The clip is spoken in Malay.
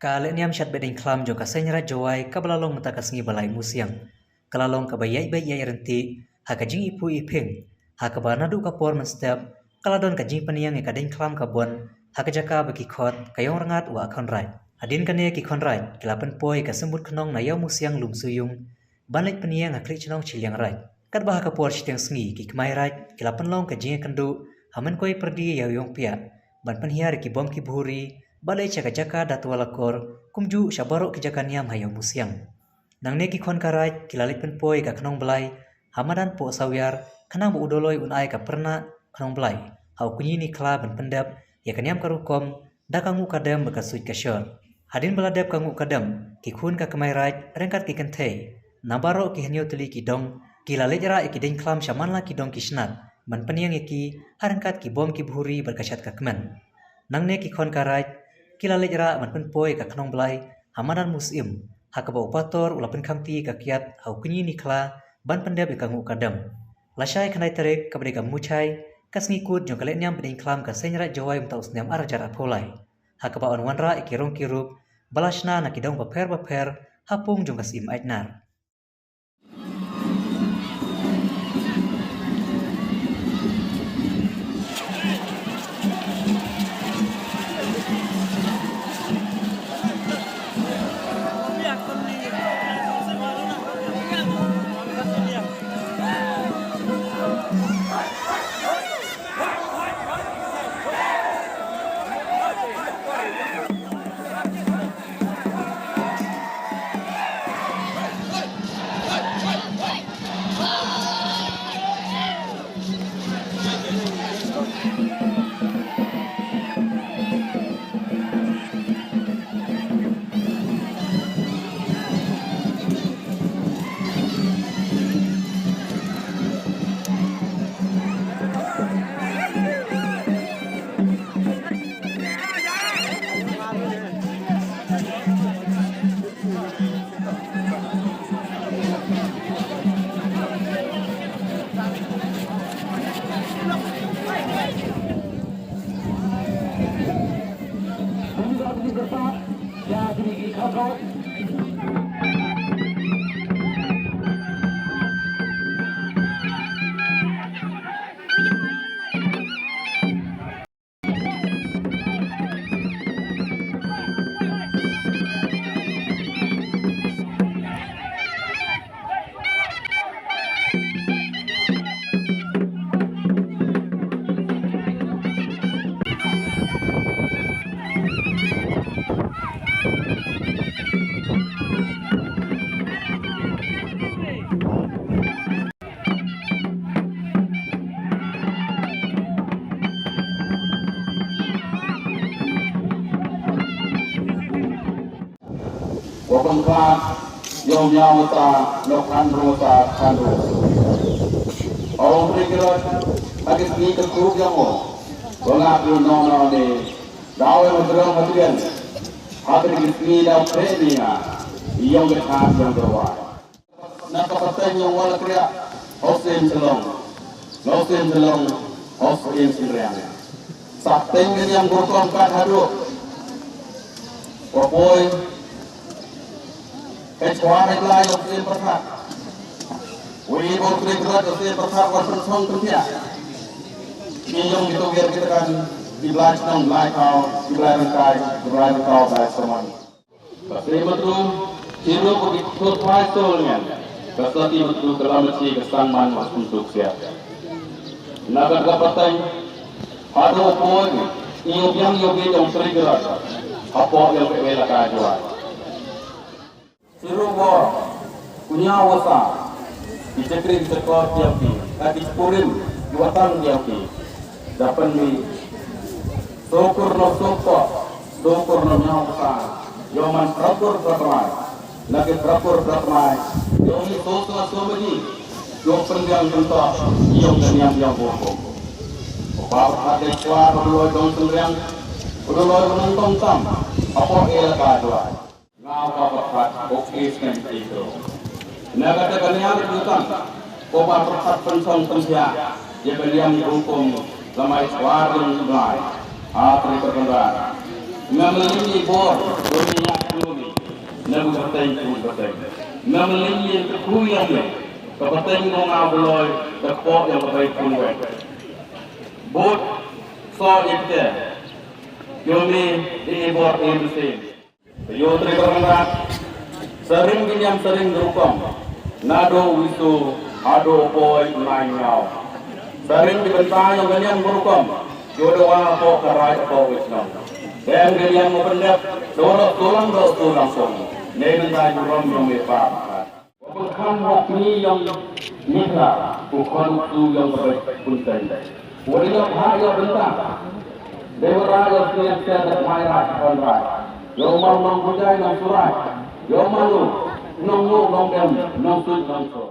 Kale niam shat beding klam jo kasenyra jowai kabalalong mata kasngi balai musiang. Kalalong kabayai bayai renti hakajing ipu iping. Hakabanadu kapor menstep kaladon kajing paniang ekading klam kabon hakajaka bagi khot kayong rangat wa konrai. Adin kane ki konrai kilapan poi kasembut kenong na yaw musiang lum suyung. Banlik paniang akrik chenong chiliang rai. Kat bah kapor siteng sngi ki kemai rai kilapan long kajing kendu haman koi perdi yaw yong pia. Ban penhiar ki bom ki buhuri balai caka-caka datwala kor kumju syabarok kejakan yam hayo musiang. Nang neki kon karai kilalik penpoi ka kenong belai hamadan po sawyar kenang bu udoloi unai ka perna kenong belai. Hau kunyi ni kla ban pendap ya kenyam karukom da kangu kadam bekasuit kasyur. Hadin beladap kangu kadam ki kun ka kemai rai rengkat ki kentei. Nabaro ki henyo teli ki dong kilalik ra iki ding klam syamanla ki dong ki snat. Man peniang iki harengkat ki bom ki buhuri berkasyat ka kemen. Nang neki kon karai kilalik ra man penpoi ka kenong belai hamadan musim hakaba upator ulapan kamti ka kiat hau kunyi nikla ban pendep ikangu kadam lasai kanai tarik kabade kam muchai kasngikut jong kalek nyam beding klam ka senyrat jawai mta usnyam arajar apolai hakaba onwanra ikirong kirup balasna nakidong baper hapung jong kasim aitnar. Wabengkat yom yawata lokan rosa kanro. Orang berikut agak ni kekuruk yang mo. Wangap yun nono ni dawe madrang matrian. Hadir ni daw premia iyong getah yang berwai. Nakapatay yung wala kriya Hossein Selong. Hossein Selong. Sakting yang berkong kat haduk. Wapoy kecuali lain Hossein Perhat. Wibu kering-kering Hossein Perhat wasan song kerja. Iyong itu biar kita kan dibelaj nong belaj kau, dibelaj rengkai dari serman. Pasti betul, siru begitu pastornya. Pasti betul kalau mesti kesangan mas untuk siap. Naga kapatay, ada poin, iyong yang dong kering-kering. Apa yang berbeda kajuan. Siru punya wasa, dicekring sekor tiapi, kaki cepurin juatan tiapi, dapat mi syukur no nyawasa, yoman perakur berkemai, lagi perakur berkemai, yomi syukur somedi, yom pendiam kentok, yom daniam yang bohong. Bapak ada suara dua dong sendirian, dua menonton tam, apa elak dua. Ngau bapak oke sekali itu. Naga terkanyang berjutan, kobar perhat pensong pensia, dia beliau hukum lemai suara yang mulai, atri terkenal. Memelingi bor, dunia kami, nabi berteng pun berteng. Memelingi kekuyang ni, berteng ngau beloy, terpok yang berteng pun wek. Bot, so itu, kami di bor ini. Yo terima sering ginyam sering berukam, nado wisu, ado boy nanyau. Sering dibentang yang ginyam berukam, yo doa po karai po wisnau. Yang ginyam mempendap, dorok tulang song. Nenek saya rom yang mepak. Bukan wakni yang nikah, bukan tu yang berpunten. Wajib hanya bentang. Dewa raja siap-siap bermain konrak. Yo mau nong bujai nong surai. Yo malu nong dem nong sud nong so.